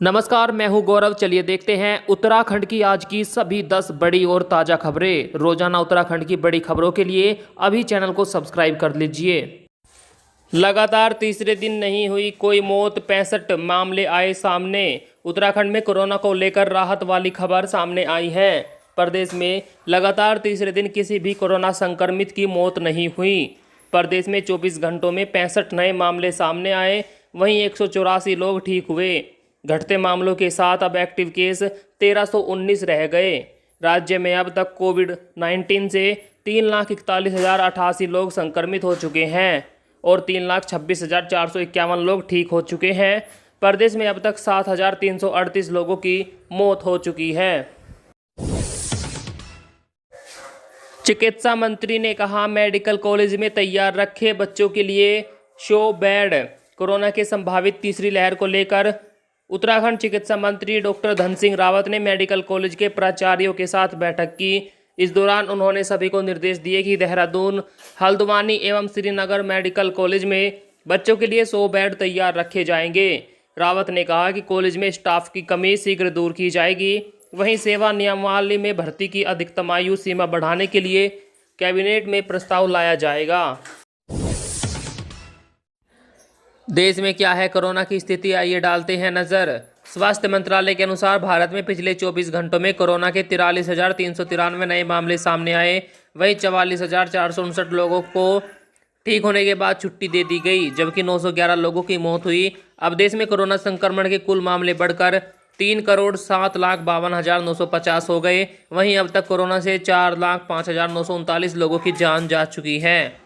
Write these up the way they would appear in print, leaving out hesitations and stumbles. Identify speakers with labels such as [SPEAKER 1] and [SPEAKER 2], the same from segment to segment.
[SPEAKER 1] नमस्कार, मैं हूं गौरव। चलिए देखते हैं उत्तराखंड की आज की सभी 10 बड़ी और ताज़ा खबरें। रोजाना उत्तराखंड की बड़ी खबरों के लिए अभी चैनल को सब्सक्राइब कर लीजिए। लगातार तीसरे दिन नहीं हुई कोई मौत, 65 मामले आए सामने। उत्तराखंड में कोरोना को लेकर राहत वाली खबर सामने आई है। प्रदेश में लगातार तीसरे दिन किसी भी कोरोना संक्रमित की मौत नहीं हुई। प्रदेश में 24 घंटों में 65 नए मामले सामने आए, वहीं 184 लोग ठीक हुए। घटते मामलों के साथ अब एक्टिव केस 1319 रह गए। राज्य में अब तक कोविड-19 से 3,41,088 लोग संक्रमित हो चुके हैं और 3,26,451 लोग ठीक हो चुके हैं। प्रदेश में अब तक 7,338 लोगों की मौत हो चुकी है। चिकित्सा मंत्री ने कहा, मेडिकल कॉलेज में तैयार रखे बच्चों के लिए 100 बेड। कोरोना के संभावित तीसरी लहर को लेकर उत्तराखंड चिकित्सा मंत्री डॉक्टर धन सिंह रावत ने मेडिकल कॉलेज के प्राचार्यों के साथ बैठक की। इस दौरान उन्होंने सभी को निर्देश दिए कि देहरादून, हल्द्वानी एवं श्रीनगर मेडिकल कॉलेज में बच्चों के लिए 100 बेड तैयार रखे जाएंगे। रावत ने कहा कि कॉलेज में स्टाफ की कमी शीघ्र दूर की जाएगी। वहीं सेवा नियमावली में भर्ती की अधिकतम आयु सीमा बढ़ाने के लिए कैबिनेट में प्रस्ताव लाया जाएगा। देश में क्या है कोरोना की स्थिति, आइए डालते हैं नजर। स्वास्थ्य मंत्रालय के अनुसार भारत में पिछले 24 घंटों में कोरोना के 43,393 नए मामले सामने आए। वहीं 44,459 लोगों को ठीक होने के बाद छुट्टी दे दी गई, जबकि 911 लोगों की मौत हुई। अब देश में कोरोना संक्रमण के कुल मामले बढ़कर 3,07,52,950 हो गए। वहीं अब तक कोरोना से 4,05,939 लोगों की जान जा चुकी है।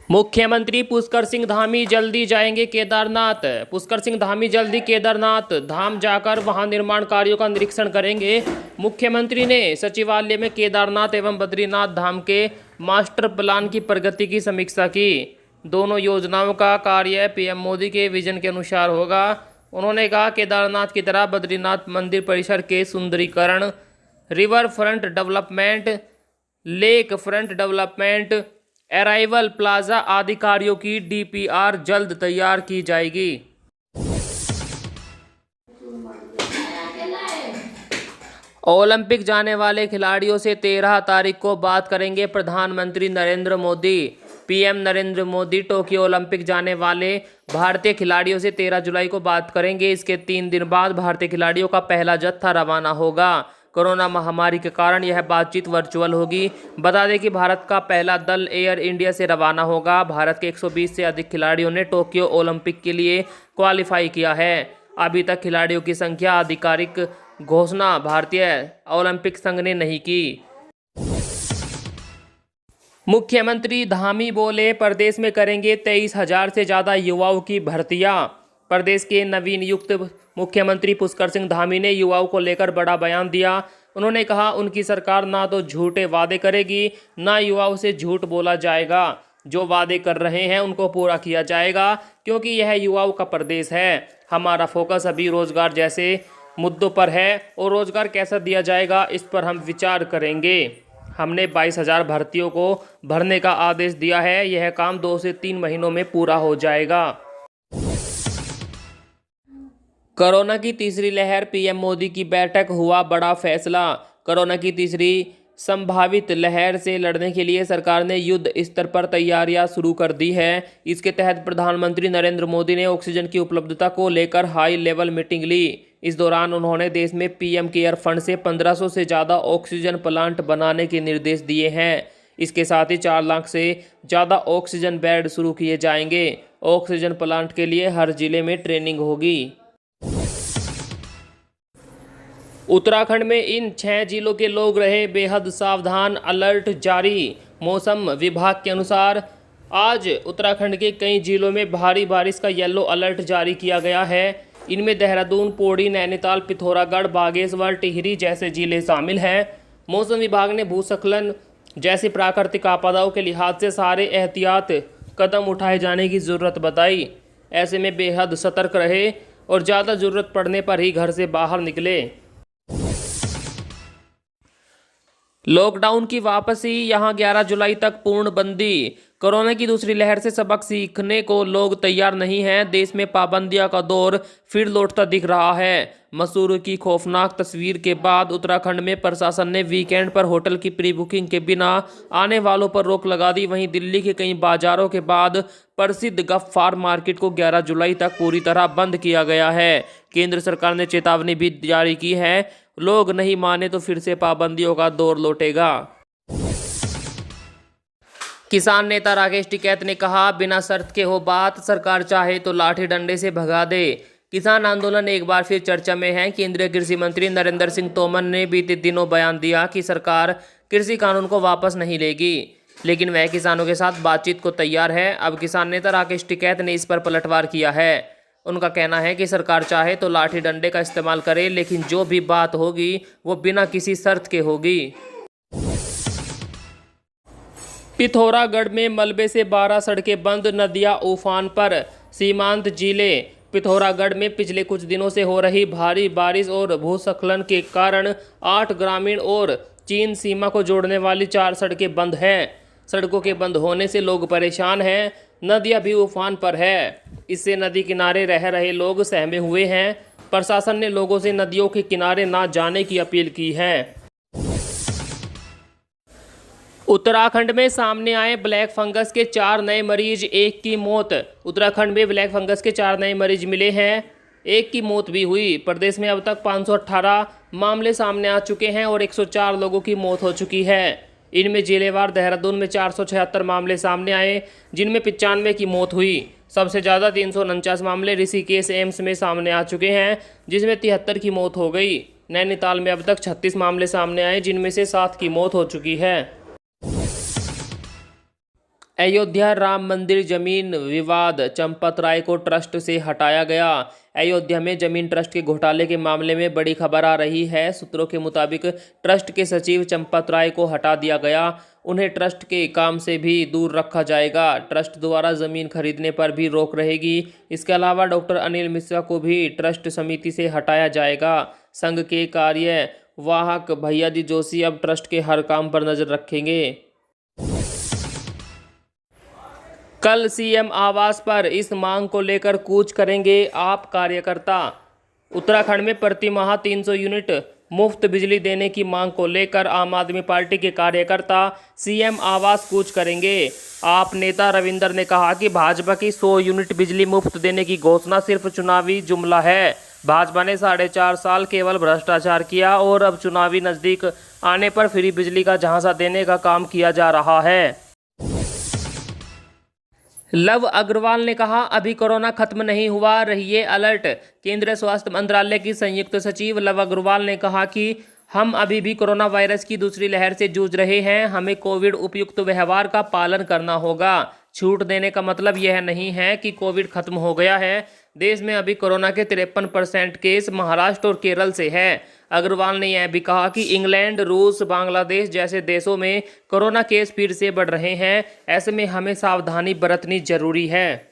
[SPEAKER 1] मुख्यमंत्री पुष्कर सिंह धामी जल्दी जाएंगे केदारनाथ। पुष्कर सिंह धामी जल्दी केदारनाथ धाम जाकर वहां निर्माण कार्यों का निरीक्षण करेंगे। मुख्यमंत्री ने सचिवालय में केदारनाथ एवं बद्रीनाथ धाम के मास्टर प्लान की प्रगति की समीक्षा की। दोनों योजनाओं का कार्य पीएम मोदी के विजन के अनुसार होगा। उन्होंने कहा, केदारनाथ की तरह बद्रीनाथ मंदिर परिसर के सुंदरीकरण, river front development, lake front development, arrival plaza आदि कार्यों की डीपीआर जल्द तैयार की जाएगी। ओलंपिक जाने वाले खिलाड़ियों से 13 तारीख को बात करेंगे प्रधानमंत्री Narendra Modi. PM Narendra Modi Tokyo Olympic जाने वाले भारतीय खिलाड़ियों से 13 जुलाई को बात करेंगे। इसके 3 दिन बाद भारतीय खिलाड़ियों का पहला जत्था रवाना होगा। कोरोना महामारी के कारण यह बातचीत वर्चुअल होगी। बता दें कि भारत का पहला दल एयर इंडिया से रवाना होगा। भारत के 120 से अधिक खिलाड़ियों ने टोक्यो ओलंपिक के लिए क्वालिफाई किया है। अभी तक खिलाड़ियों की संख्या आधिकारिक घोषणा भारतीय ओलंपिक संघ ने नहीं की। मुख्यमंत्री धामी बोले, प्रदेश में करेंगे 23,000 से ज़्यादा युवाओं की भर्तियां। प्रदेश के नवीन नियुक्त मुख्यमंत्री पुष्कर सिंह धामी ने युवाओं को लेकर बड़ा बयान दिया। उन्होंने कहा, उनकी सरकार ना तो झूठे वादे करेगी, ना युवाओं से झूठ बोला जाएगा। जो वादे कर रहे हैं उनको पूरा किया जाएगा, क्योंकि यह युवाओं का प्रदेश है। हमारा फोकस अभी रोजगार जैसे मुद्दों पर है और रोजगार कैसा दिया जाएगा इस पर हम विचार करेंगे। हमने 22,000 भर्तियों को भरने का आदेश दिया है। यह काम 2 से 3 महीनों में पूरा हो जाएगा। कोरोना की तीसरी लहर, पीएम मोदी की बैठक, हुआ बड़ा फैसला। कोरोना की तीसरी संभावित लहर से लड़ने के लिए सरकार ने युद्ध स्तर पर तैयारियां शुरू कर दी है। इसके तहत प्रधानमंत्री नरेंद्र मोदी ने ऑक्सीजन की उपलब्धता को लेकर हाई लेवल मीटिंग ली। इस दौरान उन्होंने देश में पीएम केयर फंड से 1500 से ज़्यादा ऑक्सीजन प्लांट बनाने के निर्देश दिए हैं। इसके साथ ही 4 लाख से ज़्यादा ऑक्सीजन बेड शुरू किए जाएंगे। ऑक्सीजन प्लांट के लिए हर जिले में ट्रेनिंग होगी। उत्तराखंड में इन 6 जिलों के लोग रहे बेहद सावधान, अलर्ट जारी। मौसम विभाग के अनुसार आज उत्तराखंड के कई जिलों में भारी बारिश का येलो अलर्ट जारी किया गया है। इनमें देहरादून, पौड़ी, नैनीताल, पिथौरागढ़, बागेश्वर, टिहरी जैसे जिले शामिल हैं। मौसम विभाग ने भूस्खलन जैसी प्राकृतिक आपदाओं के लिहाज से सारे एहतियात कदम उठाए जाने की ज़रूरत बताई। ऐसे में बेहद सतर्क रहे और ज़्यादा ज़रूरत पड़ने पर ही घर से बाहर निकले। लॉकडाउन की वापसी, यहां 11 जुलाई तक पूर्णबंदी। कोरोना की दूसरी लहर से सबक सीखने को लोग तैयार नहीं हैं। देश में पाबंदियों का दौर फिर लौटता दिख रहा है। मसूरी की खौफनाक तस्वीर के बाद उत्तराखंड में प्रशासन ने वीकेंड पर होटल की प्री बुकिंग के बिना आने वालों पर रोक लगा दी। वहीं दिल्ली के कई बाजारों के बाद प्रसिद्ध गफ्फार मार्केट को 11 जुलाई तक पूरी तरह बंद किया गया है। केंद्र सरकार ने चेतावनी भी जारी की है, लोग नहीं माने तो फिर से पाबंदियों का दौर लौटेगा। किसान नेता राकेश टिकैत ने कहा, बिना शर्त के हो बात, सरकार चाहे तो लाठी डंडे से भगा दे। किसान आंदोलन एक बार फिर चर्चा में है। केंद्रीय कृषि मंत्री नरेंद्र सिंह तोमर ने बीते दिनों बयान दिया कि सरकार कृषि कानून को वापस नहीं लेगी, लेकिन वह किसानों के साथ बातचीत को तैयार है। अब किसान नेता राकेश टिकैत ने इस पर पलटवार किया है। उनका कहना है कि सरकार चाहे तो लाठी डंडे का इस्तेमाल करे, लेकिन जो भी बात होगी वो बिना किसी शर्त के होगी। पिथौरागढ़ में मलबे से 12 सड़कें बंद, नदियां उफान पर। सीमांत जिले पिथौरागढ़ में पिछले कुछ दिनों से हो रही भारी बारिश और भूस्खलन के कारण 8 ग्रामीण और चीन सीमा को जोड़ने वाली 4 सड़कें बंद हैं। सड़कों के बंद होने से लोग परेशान हैं। नदियां भी उफान पर है। इससे नदी किनारे रह रहे लोग सहमे हुए हैं। प्रशासन ने लोगों से नदियों के किनारे ना जाने की अपील की है। उत्तराखंड में सामने आए ब्लैक फंगस के 4 नए मरीज, 1 की मौत। उत्तराखंड में ब्लैक फंगस के 4 नए मरीज मिले हैं, 1 की मौत भी हुई। प्रदेश में अब तक 518 मामले सामने आ चुके हैं और 104 लोगों की मौत हो चुकी है। इनमें जिलेवार देहरादून में 476 मामले सामने आए, जिनमें 95 की मौत हुई। सबसे ज़्यादा 349 मामले ऋषिकेश एम्स में सामने आ चुके हैं, जिसमें 73 की मौत हो गई। नैनीताल में अब तक 36 मामले सामने आए, जिनमें से 7 की मौत हो चुकी है। अयोध्या राम मंदिर जमीन विवाद, चंपत राय को ट्रस्ट से हटाया गया। अयोध्या में जमीन ट्रस्ट के घोटाले के मामले में बड़ी खबर आ रही है। सूत्रों के मुताबिक ट्रस्ट के सचिव चंपत राय को हटा दिया गया। उन्हें ट्रस्ट के काम से भी दूर रखा जाएगा। ट्रस्ट द्वारा जमीन खरीदने पर भी रोक रहेगी। इसके अलावा डॉक्टर अनिल मिश्रा को भी ट्रस्ट समिति से हटाया जाएगा। संघ के कार्यवाहक भैयाजी जोशी अब ट्रस्ट के हर काम पर नजर रखेंगे। कल सीएम आवास पर इस मांग को लेकर कूच करेंगे आप कार्यकर्ता। उत्तराखंड में प्रति माह 300 यूनिट मुफ्त बिजली देने की मांग को लेकर आम आदमी पार्टी के कार्यकर्ता सीएम आवास कूच करेंगे। आप नेता रविंदर ने कहा कि भाजपा की 100 यूनिट बिजली मुफ्त देने की घोषणा सिर्फ चुनावी जुमला है। भाजपा ने 4.5 साल केवल भ्रष्टाचार किया और अब चुनावी नज़दीक आने पर फ्री बिजली का झांसा देने का काम किया जा रहा है। लव अग्रवाल ने कहा, अभी कोरोना खत्म नहीं हुआ, रहिए अलर्ट। केंद्रीय स्वास्थ्य मंत्रालय की संयुक्त सचिव लव अग्रवाल ने कहा कि हम अभी भी कोरोना वायरस की दूसरी लहर से जूझ रहे हैं। हमें कोविड उपयुक्त व्यवहार का पालन करना होगा। छूट देने का मतलब यह नहीं है कि कोविड खत्म हो गया है। देश में अभी कोरोना के 53% केस महाराष्ट्र और केरल से है। अग्रवाल ने यह भी कहा कि इंग्लैंड, रूस, बांग्लादेश जैसे देशों में कोरोना केस फिर से बढ़ रहे हैं। ऐसे में हमें सावधानी बरतनी जरूरी है।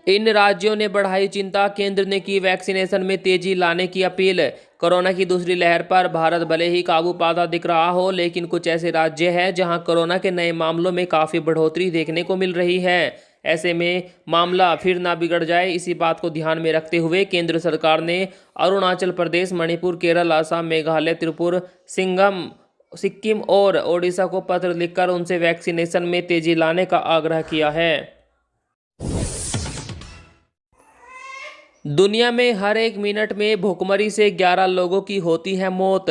[SPEAKER 1] इन राज्यों ने बढ़ाई चिंता, केंद्र ने की वैक्सीनेशन में तेजी लाने की अपील। कोरोना की दूसरी लहर पर भारत भले ही काबू पाता दिख रहा हो, लेकिन कुछ ऐसे राज्य हैं जहां कोरोना के नए मामलों में काफ़ी बढ़ोतरी देखने को मिल रही है। ऐसे में मामला फिर ना बिगड़ जाए, इसी बात को ध्यान में रखते हुए केंद्र सरकार ने अरुणाचल प्रदेश, मणिपुर, केरल, असम, मेघालय, त्रिपुरा, सिक्किम और ओडिशा को पत्र लिखकर उनसे वैक्सीनेशन में तेजी लाने का आग्रह किया है। दुनिया में हर 1 मिनट में भुखमरी से 11 लोगों की होती है मौत।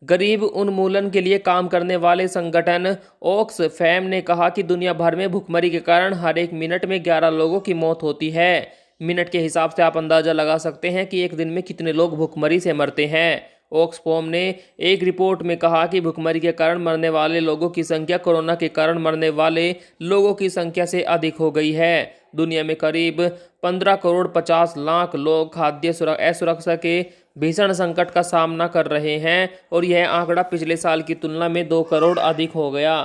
[SPEAKER 1] गरीब उन्मूलन के लिए काम करने वाले संगठन ऑक्सफैम ने कहा कि दुनिया भर में भुखमरी के कारण हर 1 मिनट में 11 लोगों की मौत होती है। मिनट के हिसाब से आप अंदाज़ा लगा सकते हैं कि एक दिन में कितने लोग भुखमरी से मरते हैं। ऑक्सफैम ने एक रिपोर्ट में कहा कि भुखमरी के कारण मरने वाले लोगों की संख्या कोरोना के कारण मरने वाले लोगों की संख्या से अधिक हो गई है। दुनिया में करीब 15 करोड़ 50 लाख लोग खाद्य असुरक्षा के भीषण संकट का सामना कर रहे हैं और यह आंकड़ा पिछले साल की तुलना में 2 करोड़ अधिक हो गया।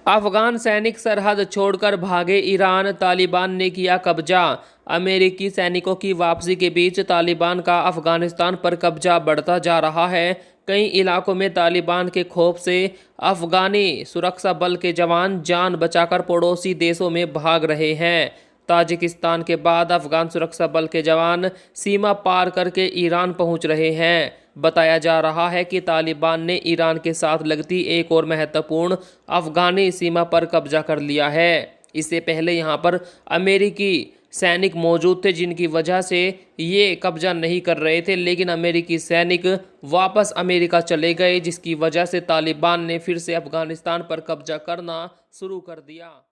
[SPEAKER 1] अफगान सैनिक सरहद छोड़कर भागे ईरान, तालिबान ने किया कब्जा। अमेरिकी सैनिकों की वापसी के बीच तालिबान का अफगानिस्तान पर कब्जा बढ़ता जा रहा है। कई इलाकों में तालिबान के खौफ से अफगानी सुरक्षा बल के जवान जान बचाकर पड़ोसी देशों में भाग रहे हैं। ताजिकिस्तान के बाद अफगान सुरक्षा बल के जवान सीमा पार करके ईरान पहुंच रहे हैं। बताया जा रहा है कि तालिबान ने ईरान के साथ लगती एक और महत्वपूर्ण अफगानी सीमा पर कब्जा कर लिया है। इससे पहले यहां पर अमेरिकी सैनिक मौजूद थे, जिनकी वजह से ये कब्जा नहीं कर रहे थे, लेकिन अमेरिकी सैनिक वापस अमेरिका चले गए, जिसकी वजह से तालिबान ने फिर से अफगानिस्तान पर कब्जा करना शुरू कर दिया।